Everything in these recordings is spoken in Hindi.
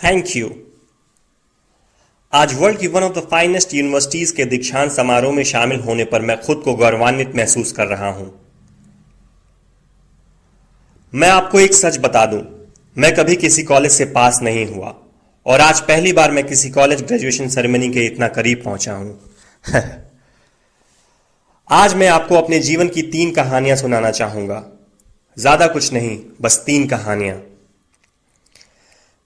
Thank you. आज वर्ल्ड की one of the finest universities के दीक्षांत समारोह में शामिल होने पर मैं खुद को गौरवान्वित महसूस कर रहा हूं। मैं आपको एक सच बता दूं, मैं कभी किसी कॉलेज से पास नहीं हुआ और आज पहली बार मैं किसी कॉलेज ग्रेजुएशन सेरेमनी के इतना करीब पहुंचा हूं। आज मैं आपको अपने जीवन की 3 कहानियां सुनाना चाहूंगा। ज्यादा कुछ नहीं, बस 3 कहानियां।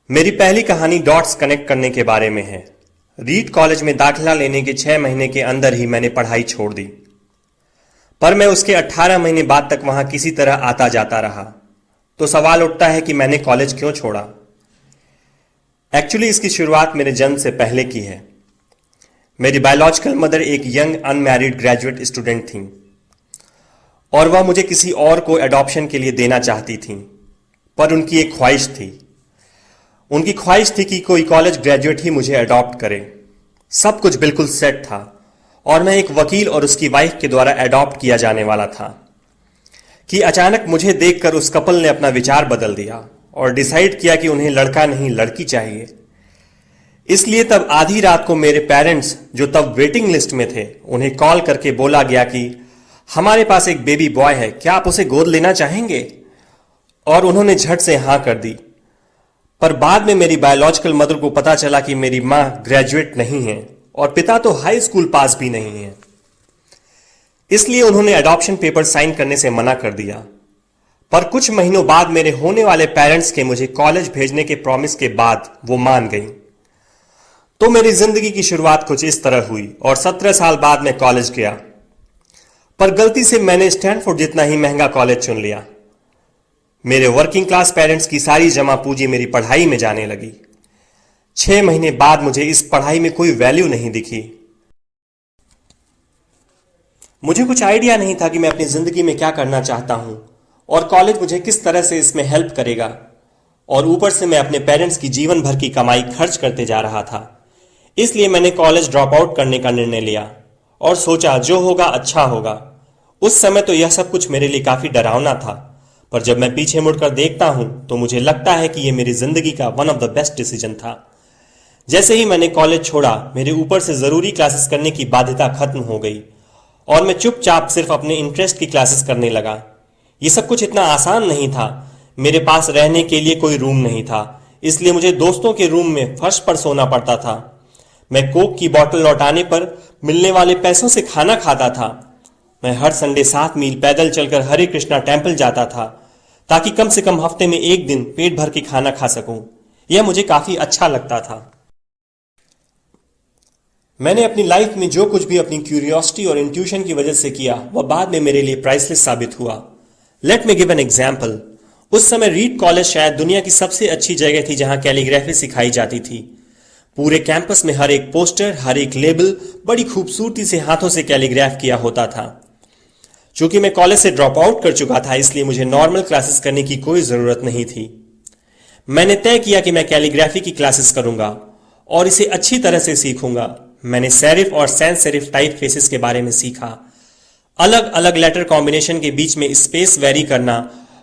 मेरी पहली कहानी डॉट्स कनेक्ट करने के बारे में है। रीड कॉलेज में दाखिला लेने के 6 महीने के अंदर ही मैंने पढ़ाई छोड़ दी, पर मैं उसके 18 महीने बाद तक वहां किसी तरह आता जाता रहा। तो सवाल उठता है कि मैंने कॉलेज क्यों छोड़ा। एक्चुअली इसकी शुरुआत मेरे जन्म से पहले की है। मेरी बायोलॉजिकल मदर एक यंग अनमैरिड ग्रेजुएट स्टूडेंट थी और वह मुझे किसी और को एडॉप्शन के लिए देना चाहती थी, पर उनकी एक ख्वाहिश थी। उनकी ख्वाहिश थी कि कोई कॉलेज ग्रेजुएट ही मुझे अडॉप्ट करे। सब कुछ बिल्कुल सेट था और मैं एक वकील और उसकी वाइफ के द्वारा अडॉप्ट किया जाने वाला था कि अचानक मुझे देखकर उस कपल ने अपना विचार बदल दिया और डिसाइड किया कि उन्हें लड़का नहीं लड़की चाहिए। इसलिए तब आधी रात को मेरे पेरेंट्स, जो तब वेटिंग लिस्ट में थे, उन्हें कॉल करके बोला गया कि हमारे पास एक बेबी बॉय है, क्या आप उसे गोद लेना चाहेंगे? और उन्होंने झट से हां कर दी। पर बाद में मेरी बायोलॉजिकल मदर को पता चला कि मेरी मां ग्रेजुएट नहीं है और पिता तो हाई स्कूल पास भी नहीं है। इसलिए उन्होंने अडॉप्शन पेपर साइन करने से मना कर दिया। पर कुछ महीनों बाद मेरे होने वाले पेरेंट्स के मुझे कॉलेज भेजने के प्रॉमिस के बाद वो मान गई। तो मेरी जिंदगी की शुरुआत कुछ इस तरह हुई और 17 साल बाद मैं कॉलेज गया। पर गलती से मैंने स्टैनफोर्ड जितना ही महंगा कॉलेज चुन लिया। मेरे वर्किंग क्लास पेरेंट्स की सारी जमा पूंजी मेरी पढ़ाई में जाने लगी। 6 महीने बाद मुझे इस पढ़ाई में कोई वैल्यू नहीं दिखी। मुझे कुछ आइडिया नहीं था कि मैं अपनी जिंदगी में क्या करना चाहता हूं और कॉलेज मुझे किस तरह से इसमें हेल्प करेगा। और ऊपर से मैं अपने पेरेंट्स की जीवन भर की कमाई खर्च करते जा रहा था। इसलिए मैंने कॉलेज ड्रॉप आउट करने का निर्णय लिया और सोचा जो होगा अच्छा होगा। उस समय तो यह सब कुछ मेरे लिए काफी डरावना था, पर जब मैं पीछे मुड़कर देखता हूं तो मुझे लगता है कि यह मेरी जिंदगी का one of the best decision था। जैसे ही मैंने कॉलेज छोड़ा, मेरे ऊपर से जरूरी क्लासेस करने की बाध्यता खत्म हो गई और मैं चुपचाप सिर्फ अपने इंटरेस्ट की क्लासेस करने लगा। यह सब कुछ इतना आसान नहीं था। मेरे पास रहने के लिए कोई रूम नहीं था, इसलिए मुझे दोस्तों के रूम में फर्श पर सोना पड़ता था। मैं कोक की बोतल लौटाने पर मिलने वाले पैसों से खाना खाता था। मैं हर संडे 7 मील पैदल चलकर हरे कृष्णा टेम्पल जाता था ताकि कम से कम हफ्ते में एक दिन पेट भर के खाना खा सकूं। यह मुझे काफी अच्छा लगता था। मैंने अपनी लाइफ में जो कुछ भी अपनी क्यूरियोसिटी और इंट्यूशन की वजह से किया, वह बाद में मेरे लिए प्राइसलेस साबित हुआ। Let me give an example. उस समय रीड कॉलेज शायद दुनिया की सबसे अच्छी जगह थी जहां कैलीग्राफी सिखाई जाती थी। पूरे कैंपस में हर एक पोस्टर, हर एक लेबल बड़ी खूबसूरती से हाथों से कैलीग्राफ किया होता था। चूंकि मैं कॉलेज से ड्रॉप आउट कर चुका था, इसलिए मुझे नॉर्मल क्लासेस करने की कोई जरूरत नहीं थी। मैंने तय किया कि मैं कैलीग्राफी की क्लासेस करूंगा और इसे अच्छी तरह से सीखूंगा। मैंने सेरिफ और सैंस सेरिफ टाइप फेसेस के बारे में सीखा, अलग अलग लेटर कॉम्बिनेशन के बीच में स्पेस वेरी करना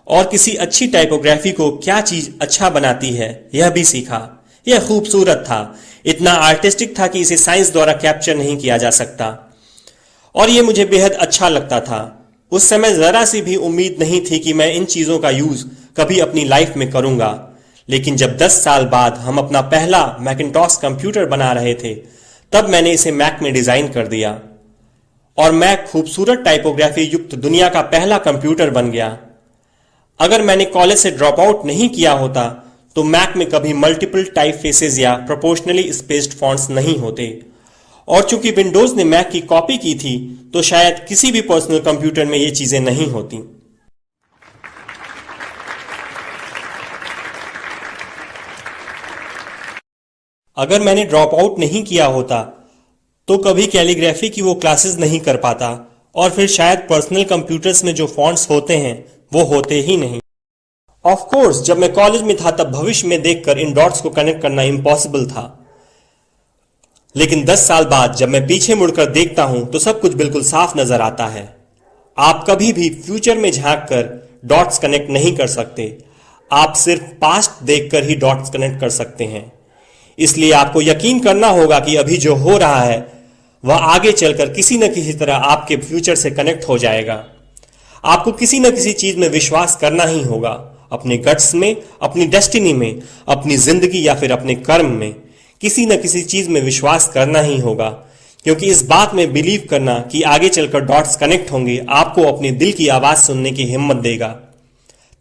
और किसी अच्छी टाइपोग्राफी को क्या चीज अच्छा बनाती है यह भी सीखा। यह खूबसूरत था, इतना आर्टिस्टिक था कि इसे साइंस द्वारा कैप्चर नहीं किया जा सकता और यह मुझे बेहद अच्छा लगता था। उस समय जरा सी भी उम्मीद नहीं थी कि मैं इन चीजों का यूज कभी अपनी लाइफ में करूंगा। लेकिन जब 10 साल बाद हम अपना पहला मैकिन्टॉश कंप्यूटर बना रहे थे, तब मैंने इसे मैक में डिजाइन कर दिया और मैक खूबसूरत टाइपोग्राफी युक्त दुनिया का पहला कंप्यूटर बन गया। अगर मैंने कॉलेज से ड्रॉप आउट नहीं किया होता तो मैक में कभी मल्टीपल टाइप फेसेस या प्रोपोर्शनली स्पेस्ड फॉन्ट्स नहीं होते और चूंकि विंडोज ने मैक की कॉपी की थी तो शायद किसी भी पर्सनल कंप्यूटर में ये चीजें नहीं होती। अगर मैंने ड्रॉप आउट नहीं किया होता तो कभी कैलीग्राफी की वो क्लासेस नहीं कर पाता और फिर शायद पर्सनल कंप्यूटर्स में जो फॉन्ट्स होते हैं वो होते ही नहीं। ऑफ कोर्स जब मैं कॉलेज में था तब भविष्य में देखकर इन डॉट्स को कनेक्ट करना इम्पॉसिबल था, लेकिन 10 साल बाद जब मैं पीछे मुड़कर देखता हूं तो सब कुछ बिल्कुल साफ नजर आता है। आप कभी भी फ्यूचर में झांक कर डॉट्स कनेक्ट नहीं कर सकते, आप सिर्फ पास्ट देखकर ही डॉट्स कनेक्ट कर सकते हैं। इसलिए आपको यकीन करना होगा कि अभी जो हो रहा है वह आगे चलकर किसी न किसी तरह आपके फ्यूचर से कनेक्ट हो जाएगा। आपको किसी न किसी चीज में विश्वास करना ही होगा, अपने गट्स में, अपनी डेस्टिनी में, अपनी जिंदगी या फिर अपने कर्म में किसी न किसी चीज में विश्वास करना ही होगा, क्योंकि इस बात में बिलीव करना कि आगे चलकर डॉट्स कनेक्ट होंगे आपको अपने दिल की आवाज सुनने की हिम्मत देगा,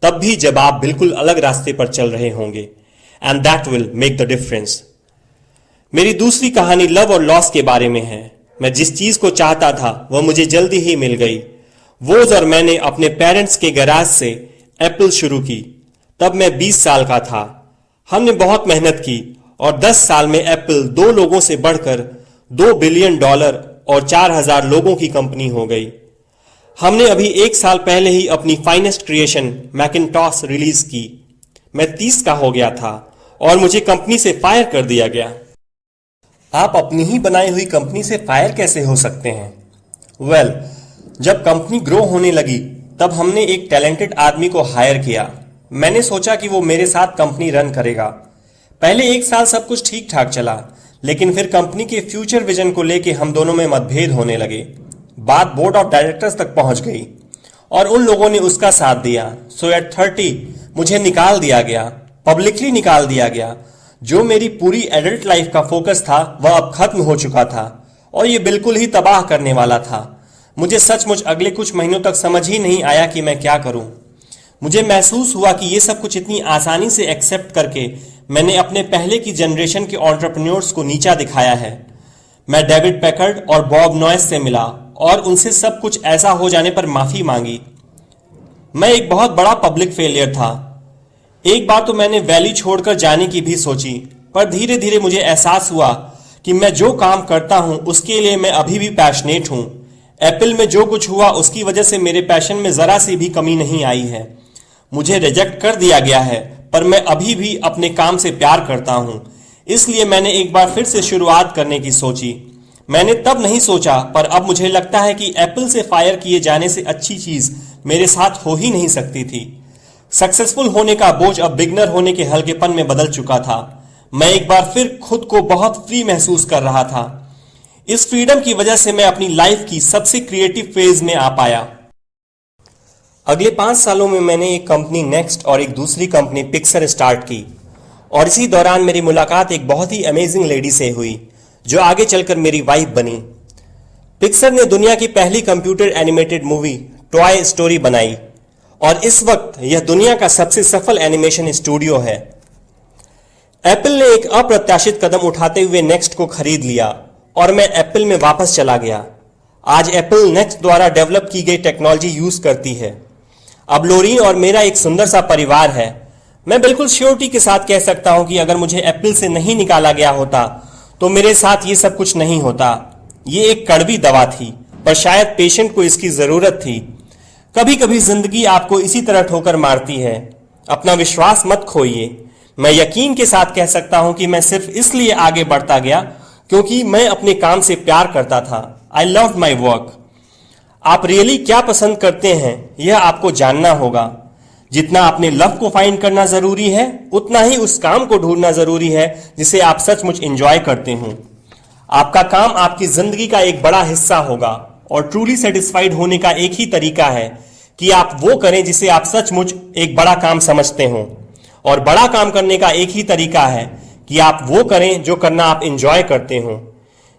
तब भी जब आप बिल्कुल अलग रास्ते पर चल रहे होंगे। And that will make the difference. मेरी दूसरी कहानी लव और लॉस के बारे में है। मैं जिस चीज को चाहता था वह मुझे जल्दी ही मिल गई। वोज और मैंने अपने पेरेंट्स के गैराज से एप्पल शुरू की। तब मैं 20 साल का था। हमने बहुत मेहनत की और 10 साल में एप्पल 2 लोगों से बढ़कर $2 बिलियन और 4,000 लोगों की कंपनी हो गई। हमने अभी 1 साल पहले ही अपनी फाइनेस्ट क्रिएशन मैकिन्टॉश रिलीज की। मैं 30 का हो गया था और मुझे कंपनी से फायर कर दिया गया। आप अपनी ही बनाई हुई कंपनी से फायर कैसे हो सकते हैं? वेल, जब कंपनी ग्रो होने लगी तब हमने एक टैलेंटेड आदमी को हायर किया। मैंने सोचा कि वो मेरे साथ कंपनी रन करेगा। पहले 1 साल सब कुछ ठीक ठाक चला, लेकिन फिर कंपनी के फ्यूचर विजन को लेके हम दोनों में मतभेद होने लगे। बात बोर्ड ऑफ डायरेक्टर्स तक पहुंच गई और उन लोगों ने उसका साथ दिया। सो एट 30 मुझे निकाल दिया गया, पब्लिकली निकाल दिया गया। जो मेरी पूरी एडल्ट लाइफ का फोकस था वह अब खत्म हो चुका था और ये बिल्कुल ही तबाह करने वाला था। मुझे सचमुच अगले कुछ महीनों तक समझ ही नहीं आया कि मैं क्या करूं। मुझे महसूस हुआ कि ये सब कुछ इतनी आसानी से एक्सेप्ट करके मैंने अपने पहले की जनरेशन के एंटरप्रेन्योर्स को नीचा दिखाया है। मैं डेविड पैकर्ड और बॉब नॉयस से मिला और उनसे सब कुछ ऐसा हो जाने पर माफी मांगी। मैं एक बहुत बड़ा पब्लिक फेलियर था। एक बार तो मैंने वैली छोड़कर जाने की भी सोची, पर धीरे धीरे मुझे एहसास हुआ कि मैं जो काम करता हूं उसके लिए मैं अभी भी पैशनेट हूं। एप्पल में जो कुछ हुआ उसकी वजह से मेरे पैशन में जरा सी भी कमी नहीं आई है। मुझे रिजेक्ट कर दिया गया है, पर मैं अभी भी अपने काम से प्यार करता हूं। इसलिए मैंने एक बार फिर से शुरुआत करने की सोची। मैंने तब नहीं सोचा, पर अब मुझे लगता है कि एप्पल से फायर किए जाने से अच्छी चीज मेरे साथ हो ही नहीं सकती थी। सक्सेसफुल होने का बोझ अब बिगनर होने के हल्केपन में बदल चुका था। मैं एक बार फिर खुद को बहुत फ्री महसूस कर रहा था। इस फ्रीडम की वजह से मैं अपनी लाइफ की सबसे क्रिएटिव फेज में आ पाया। अगले 5 सालों में मैंने एक कंपनी नेक्स्ट और एक दूसरी कंपनी पिक्सर स्टार्ट की और इसी दौरान मेरी मुलाकात एक बहुत ही अमेजिंग लेडी से हुई जो आगे चलकर मेरी वाइफ बनी। पिक्सर ने दुनिया की पहली computer animated movie toy story बनाई और इस वक्त यह दुनिया का सबसे सफल एनिमेशन स्टूडियो है। एप्पल ने एक अप्रत्याशित कदम उठाते हुए नेक्स्ट को खरीद लिया और मैं एप्पल में वापस चला गया। आज एप्पल नेक्स्ट द्वारा डेवलप की गई टेक्नोलॉजी यूज करती है। अब लोरीन और मेरा एक सुंदर सा परिवार है। मैं बिल्कुल श्योरिटी के साथ कह सकता हूं कि अगर मुझे एप्पल से नहीं निकाला गया होता तो मेरे साथ ये सब कुछ नहीं होता। ये एक कड़वी दवा थी, पर शायद पेशेंट को इसकी जरूरत थी। कभी कभी जिंदगी आपको इसी तरह ठोकर मारती है। अपना विश्वास मत खोइए। मैं यकीन के साथ कह सकता हूं कि मैं सिर्फ इसलिए आगे बढ़ता गया क्योंकि मैं अपने काम से प्यार करता था। I love my work. आप रियली क्या पसंद करते हैं यह आपको जानना होगा। जितना अपने लव को फाइंड करना जरूरी है, उतना ही उस काम को ढूंढना जरूरी है जिसे आप सचमुच एंजॉय करते हो। आपका काम आपकी जिंदगी का एक बड़ा हिस्सा होगा और ट्रूली सेटिस्फाइड होने का एक ही तरीका है कि आप वो करें जिसे आप सचमुच एक बड़ा काम समझते हो। और बड़ा काम करने का एक ही तरीका है कि आप वो करें जो करना आप एंजॉय करते हो।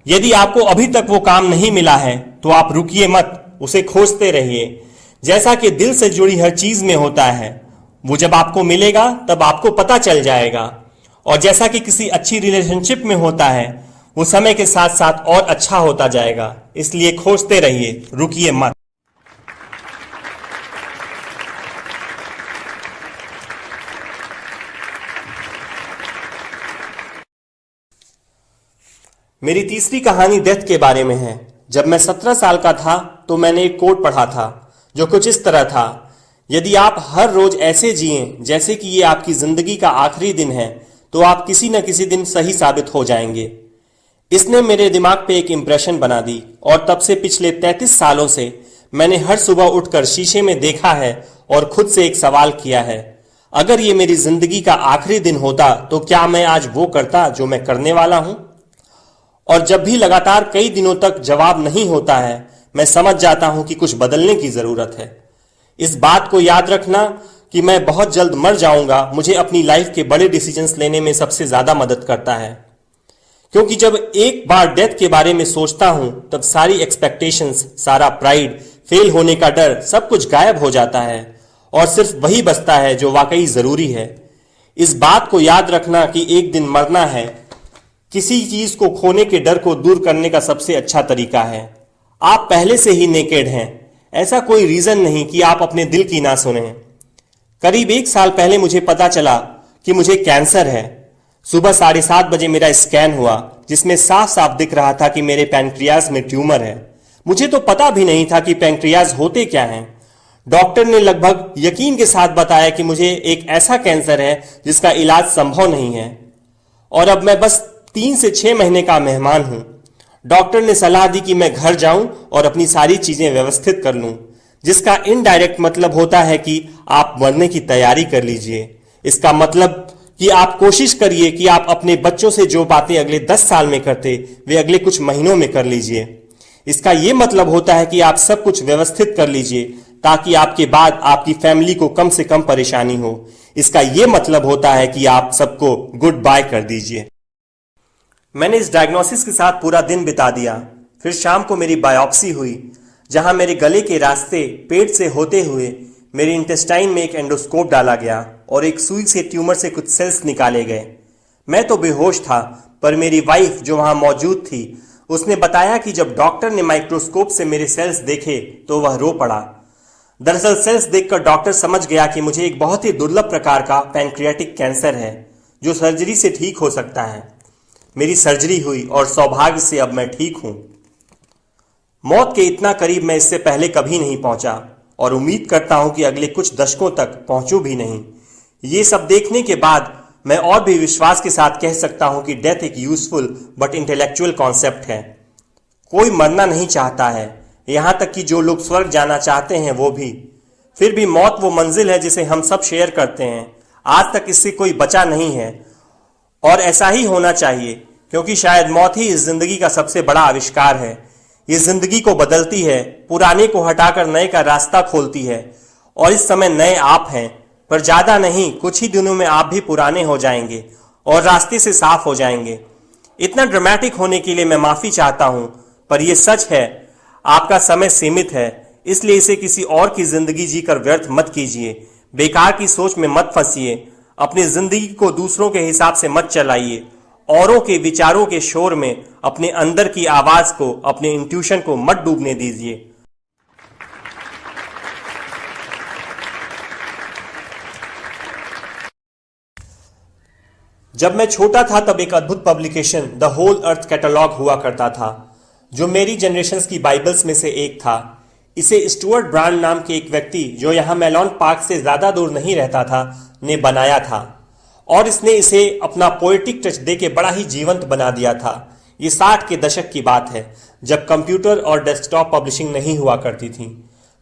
यदि आपको अभी तक वो काम नहीं मिला है तो आप रुकिए मत, उसे खोजते रहिए। जैसा कि दिल से जुड़ी हर चीज में होता है, वो जब आपको मिलेगा तब आपको पता चल जाएगा। और जैसा कि किसी अच्छी रिलेशनशिप में होता है, वो समय के साथ साथ और अच्छा होता जाएगा। इसलिए खोजते रहिए, रुकिए मत। मेरी तीसरी कहानी डेथ के बारे में है। जब मैं 17 साल का था तो मैंने एक कोट पढ़ा था जो कुछ इस तरह था, यदि आप हर रोज ऐसे जिएं जैसे कि ये आपकी जिंदगी का आखिरी दिन है तो आप किसी न किसी दिन सही साबित हो जाएंगे। इसने मेरे दिमाग पे एक इंप्रेशन बना दी और तब से पिछले 33 सालों से मैंने हर सुबह उठकर शीशे में देखा है और खुद से एक सवाल किया है, अगर ये मेरी जिंदगी का आखिरी दिन होता तो क्या मैं आज वो करता जो मैं करने वाला हूं? और जब भी लगातार कई दिनों तक जवाब नहीं होता है, मैं समझ जाता हूं कि कुछ बदलने की जरूरत है। इस बात को याद रखना कि मैं बहुत जल्द मर जाऊंगा मुझे अपनी लाइफ के बड़े डिसीजंस लेने में सबसे ज्यादा मदद करता है, क्योंकि जब एक बार डेथ के बारे में सोचता हूं तब सारी एक्सपेक्टेशंस, सारा प्राइड, फेल होने का डर, सब कुछ गायब हो जाता है और सिर्फ वही बचता है जो वाकई जरूरी है। इस बात को याद रखना कि एक दिन मरना है किसी चीज को खोने के डर को दूर करने का सबसे अच्छा तरीका है। आप पहले से ही नेकेड हैं, ऐसा कोई रीजन नहीं कि आप अपने दिल की ना सुने। करीब 1 साल पहले मुझे पता चला कि मुझे कैंसर है। सुबह 7:30 बजे मेरा स्कैन हुआ जिसमें साफ साफ दिख रहा था कि मेरे पैनक्रियाज में ट्यूमर है। मुझे तो पता भी नहीं था कि पैनक्रियाज होते क्या हैं। डॉक्टर ने लगभग यकीन के साथ बताया कि मुझे एक ऐसा कैंसर है जिसका इलाज संभव नहीं है और अब मैं बस 3 से 6 महीने का मेहमान हूं। डॉक्टर ने सलाह दी कि मैं घर जाऊं और अपनी सारी चीजें व्यवस्थित कर लूं, जिसका इनडायरेक्ट मतलब होता है कि आप मरने की तैयारी कर लीजिए। इसका मतलब कि आप कोशिश करिए कि आप अपने बच्चों से जो बातें अगले 10 साल में करते वे अगले कुछ महीनों में कर लीजिए। इसका यह मतलब होता है कि आप सब कुछ व्यवस्थित कर लीजिए ताकि आपके बाद आपकी फैमिली को कम से कम परेशानी हो। इसका यह मतलब होता है कि आप सबको गुड बाय कर दीजिए। मैंने इस डायग्नोसिस के साथ पूरा दिन बिता दिया। फिर शाम को मेरी बायोप्सी हुई जहां मेरे गले के रास्ते पेट से होते हुए मेरे इंटेस्टाइन में एक एंडोस्कोप डाला गया और एक सुई से ट्यूमर से कुछ सेल्स निकाले गए। मैं तो बेहोश था, पर मेरी वाइफ जो वहां मौजूद थी उसने बताया कि जब डॉक्टर ने माइक्रोस्कोप से मेरे सेल्स देखे तो वह रो पड़ा। दरअसल सेल्स देखकर डॉक्टर समझ गया कि मुझे एक बहुत ही दुर्लभ प्रकार का पैनक्रियाटिक कैंसर है जो सर्जरी से ठीक हो सकता है। मेरी सर्जरी हुई और सौभाग्य से अब मैं ठीक हूं। मौत के इतना करीब मैं इससे पहले कभी नहीं पहुंचा और उम्मीद करता हूं कि अगले कुछ दशकों तक पहुंचूं भी नहीं। ये सब देखने के बाद मैं और भी विश्वास के साथ कह सकता हूं कि डेथ एक यूजफुल बट इंटेलेक्चुअल कॉन्सेप्ट है। कोई मरना नहीं चाहता है, यहां तक कि जो लोग स्वर्ग जाना चाहते हैं वो भी। फिर भी मौत वो मंजिल है जिसे हम सब शेयर करते हैं। आज तक इससे कोई बचा नहीं है और ऐसा ही होना चाहिए, क्योंकि शायद मौत ही इस जिंदगी का सबसे बड़ा आविष्कार है। ये जिंदगी को बदलती है, पुराने को हटाकर नए का रास्ता खोलती है और इस समय नए आप हैं, पर ज्यादा नहीं, कुछ ही दिनों में आप भी पुराने हो जाएंगे और रास्ते से साफ हो जाएंगे। इतना ड्रामेटिक होने के लिए मैं माफी चाहता हूं, पर यह सच है। आपका समय सीमित है, इसलिए इसे किसी और की जिंदगी जीकर व्यर्थ मत कीजिए। बेकार की सोच में मत फंसिए। अपनी जिंदगी को दूसरों के हिसाब से मत चलाइए। औरों के विचारों के शोर में अपने अंदर की आवाज को, अपने इंट्यूशन को मत डूबने दीजिए। जब मैं छोटा था तब एक अद्भुत publication the Whole Earth Catalog हुआ करता था, जो मेरी जनरेशंस की बाइबल्स में से एक था। इसे स्टुअर्ट ब्रांड नाम के एक व्यक्ति, जो यहां मेलॉन पार्क से ज्यादा दूर नहीं रहता था, ने बनाया था और इसने इसे अपना पोएटिक टच देके बड़ा ही जीवंत बना दिया था। ये 60 के दशक की बात है, जब कंप्यूटर और डेस्कटॉप पब्लिशिंग नहीं हुआ करती थी।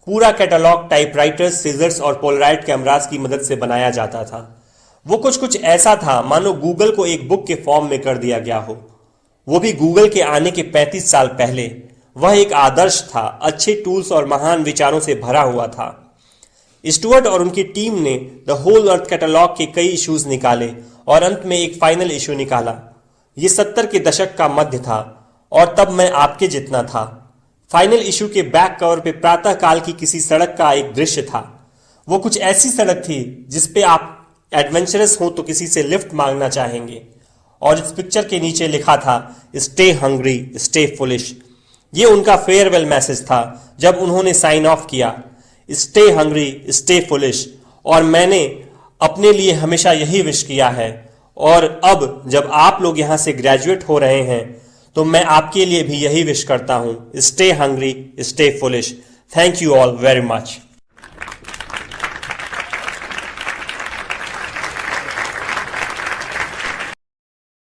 पूरा कैटलॉग टाइपराइटर्स, सीजर्स और पोलराइड कैमरास की मदद से बनाया जाता था। वो कुछ ऐसा था मानो गूगल को एक बुक के फॉर्म में कर दिया गया हो, वो भी गूगल के आने के 35 साल पहले। वह एक आदर्श था, अच्छे टूल्स और महान विचारों से भरा हुआ था। स्टुअर्ट और उनकी टीम ने द होल अर्थ कैटलॉग के कई इश्यूज निकाले और अंत में एक फाइनल इशू निकाला। ये 70 के दशक का मध्य था और तब मैं आपके जितना था। फाइनल इशू के बैक कवर पे प्रातः काल की किसी सड़क का एक दृश्य था। वो कुछ ऐसी सड़क थी जिसपे आप एडवेंचरस हो तो किसी से लिफ्ट मांगना चाहेंगे, और इस पिक्चर के नीचे लिखा था स्टे हंग्री स्टे फुलिश। ये उनका फेयरवेल मैसेज था जब उन्होंने साइन ऑफ किया, स्टे हंग्री स्टे फुलिश। और मैंने अपने लिए हमेशा यही विश किया है, और अब जब आप लोग यहां से ग्रेजुएट हो रहे हैं तो मैं आपके लिए भी यही विश करता हूं, stay hungry stay foolish. Thank you all very much.